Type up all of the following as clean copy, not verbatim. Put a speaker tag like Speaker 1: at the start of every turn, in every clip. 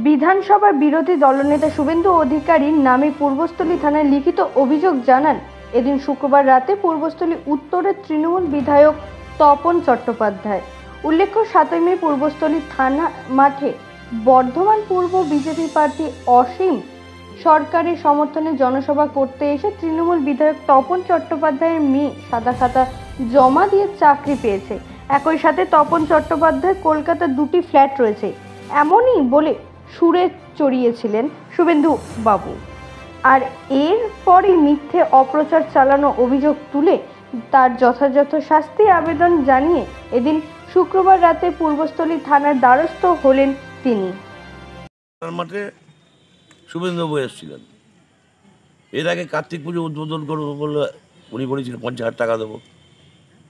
Speaker 1: বিধানসভার বিরোধী দলনেতা শুভেন্দু অধিকারীর নামে পূর্বস্থলী থানায় লিখিত অভিযোগ জানান এদিন শুক্রবার রাতে পূর্বস্থলী উত্তরের তৃণমূল বিধায়ক তপন চট্টোপাধ্যায়। উল্লেখ্য 7 মে পূর্বস্থলী থানা মাঠে বর্ধমান পূর্ব বিজেপি প্রার্থী অসীম সরকারের সমর্থনে জনসভা করতে এসে তৃণমূল বিধায়ক তপন চট্টোপাধ্যায়ের মেয়ে সাদা খাতা জমা দিয়ে চাকরি পেয়েছে। একই সাথে তপন চট্টোপাধ্যায় কলকাতার 2টি ফ্ল্যাট রয়েছে এমনই বলে সুরে চড়িয়েছিলেন শুভেন্দু বাবু। আর এর পরই মিথ্যে অপ্রচার চালানো অভিযোগ তুলে তার যথাযথ শাস্তি আবেদন জানিয়ে এদিন শুক্রবার রাতে পূর্বস্থলী থানার দ্বারস্থ হলেন তিনি।
Speaker 2: মাঠে শুভেন্দু বাবু এসেছিলেন, এর আগে কার্তিক পুজো উদ্বোধন করবো বলে উনি বলেছিলেন 50,000 টাকা দেবো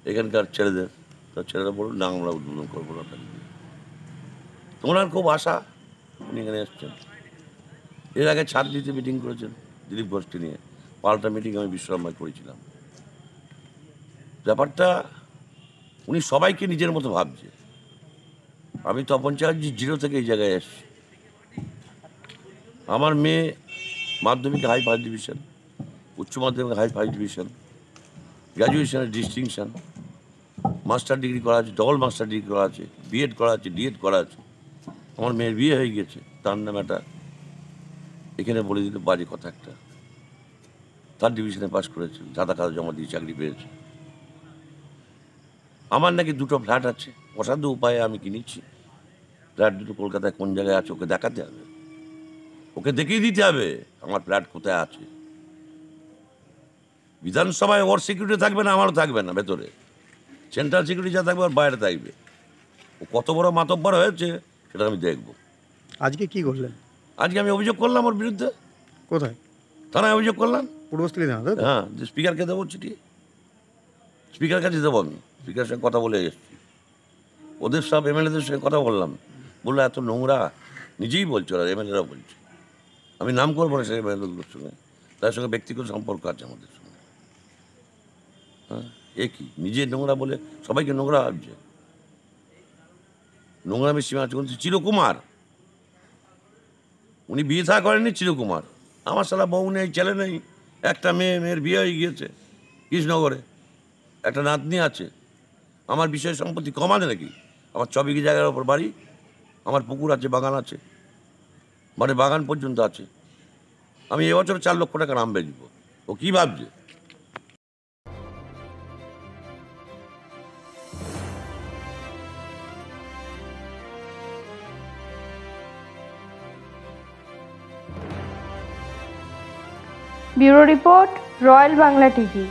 Speaker 2: এখানকার ছেলেদের। তো ছেলেরা বলুন না, আমরা উদ্বোধন করবো না। ওনার খুব আশা, উনি এখানে এসছেন। এর আগে ছাত্রীতে মিটিং করেছেন দিলীপ ঘোষকে নিয়ে, পাল্টা মিটিং আমি বিশ্রামায় করেছিলাম। ব্যাপারটা উনি সবাইকে নিজের মতো ভাবছে। আমি তপন চ্যাটার্জি 0 থেকে এই জায়গায় এসছি। আমার মেয়ে মাধ্যমিকে হাই ফার্স্ট ডিভিশন, উচ্চ মাধ্যমিকে হাই ফার্স্ট ডিভিশন, গ্র্যাজুয়েশনের ডিস্টিংশন, মাস্টার ডিগ্রি করা আছে, ডবল মাস্টার ডিগ্রি করা আছে, বিএড করা আছে, ডিএড করা আছে। আমার মেয়ের বিয়ে হয়ে গেছে, তার নাম একটা এখানে বলে দিল বাজে কথা একটা। 3rd ডিভিশনে পাস করেছে, সাদা খাতা জমা দিয়ে চাকরি পেয়েছে। আমার নাকি 2টো ফ্ল্যাট আছে, অসাধ্য উপায়ে আমি কিনেছি। ফ্ল্যাট 2টো কলকাতায় কোন জায়গায় আছে ওকে দেখাতে হবে, ওকে দেখিয়ে দিতে হবে আমার ফ্ল্যাট কোথায় আছে। বিধানসভায় ওর সিকিউরিটি থাকবে না, আমারও থাকবে না ভেতরে। সেন্ট্রাল সিকিউরিটি যা থাকবে ওর বাইরে থাকবে। ও কত বড় মাতব্বর হয়েছে সেটা আমি দেখব।
Speaker 3: আজকে কি করলেন?
Speaker 2: আজকে আমি অভিযোগ করলাম ওর বিরুদ্ধে।
Speaker 3: কোথায়?
Speaker 2: থানায় অভিযোগ করলাম।
Speaker 3: পূর্বস্থলী থানা?
Speaker 2: হ্যাঁ, স্পিকারকে দেবো চিঠি, স্পিকার কাছে দেবো। আমি স্পিকারের সঙ্গে কথা বলে এসেছি, ওদের সব এমএলএদের সঙ্গে কথা বললাম। বললো এত নোংরা, নিজেই বলছে ওরা, এমএলএরা বলছে। আমি নাম করবো না সেই এমএলএগুলোর সঙ্গে, তার সঙ্গে ব্যক্তিগত সম্পর্ক আছে আমাদের সঙ্গে। হ্যাঁ, এ কি নিজে নোংরা বলে সবাইকে নোংরা ভাবছে? নোংরামের সীমা আছে। চিরকুমার, উনি বিয়ে থা করেননি চিরকুমার। আমার সালা বউ নেই, ছেলে নেই, একটা মেয়ের বিয়ে হয়ে গিয়েছে কৃষ্ণনগরে, একটা নাতনি আছে। আমার বিষয় সম্পত্তি কমানে নাকি? আমার 6 বিঘি জায়গার ওপর বাড়ি, আমার পুকুর আছে, বাগান আছে, মানে বাগান পর্যন্ত আছে। আমি এবছর 4 লক্ষ টাকার আম বেচবো। ও কি ভাবছে?
Speaker 1: Bureau report, royal Bangla TV.